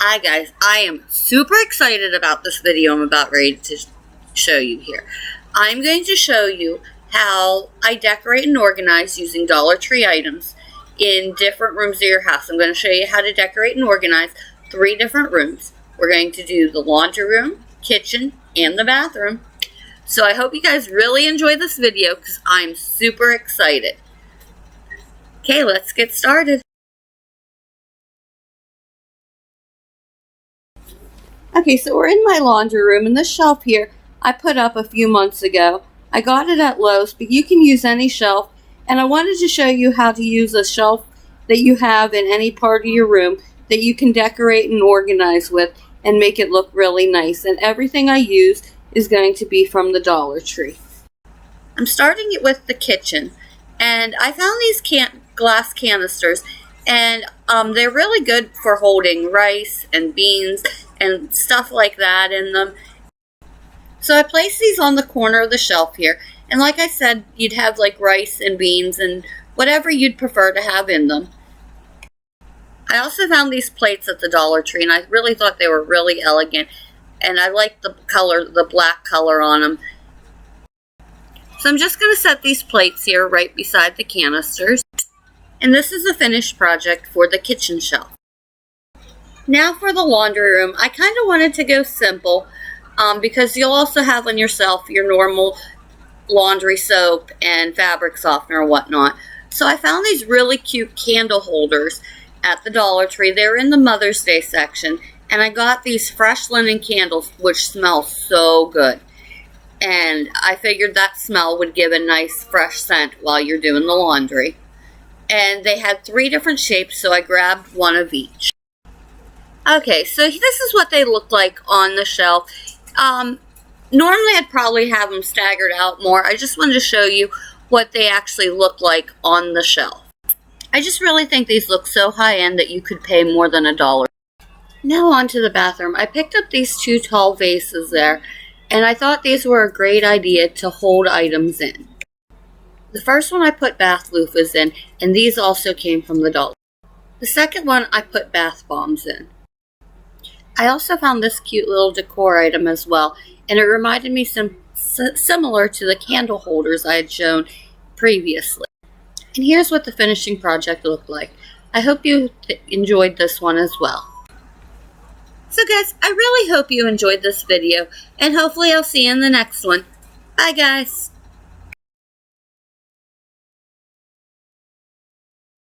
Hi guys, I am super excited about this video I'm about ready to show you here. I'm going to show you how I decorate and organize using Dollar Tree items in different rooms of your house. I'm going to show you how to decorate and organize 3 different rooms. We're going to do the laundry room, kitchen, and the bathroom. So I hope you guys really enjoy this video because I'm super excited. Okay, let's get started. Okay, so we're in my laundry room, and this shelf here I put up a few months ago. I got it at Lowe's, but you can use any shelf, and I wanted to show you how to use a shelf that you have in any part of your room that you can decorate and organize with and make it look really nice. And everything I use is going to be from the Dollar Tree. I'm starting it with the kitchen, and I found these glass canisters, and they're really good for holding rice and beans and stuff like that in them. So I placed these on the corner of the shelf here, and like I said, you'd have like rice and beans and whatever you'd prefer to have in them. I also found these plates at the Dollar Tree, and I really thought they were really elegant, and I liked the color, the black color on them. So I'm just going to set these plates here right beside the canisters. And this is a finished project for the kitchen shelf. Now for the laundry room, I kind of wanted to go simple because you'll also have on your shelf your normal laundry soap and fabric softener and whatnot. So I found these really cute candle holders at the Dollar Tree. They're in the Mother's Day section, and I got these fresh linen candles which smell so good. And I figured that smell would give a nice fresh scent while you're doing the laundry. And they had 3 different shapes, so I grabbed one of each. Okay, so this is what they look like on the shelf. Normally I'd probably have them staggered out more. I just wanted to show you what they actually look like on the shelf. I just really think these look so high-end that you could pay more than $1. Now on to the bathroom. I picked up these 2 tall vases there, and I thought these were a great idea to hold items in. The first one I put bath loofahs in, and these also came from the Dollar. The second one I put bath bombs in. I also found this cute little decor item as well, and it reminded me similar to the candle holders I had shown previously. And here's what the finishing project looked like. I hope you enjoyed this one as well. So guys, I really hope you enjoyed this video, and hopefully I'll see you in the next one. Bye guys!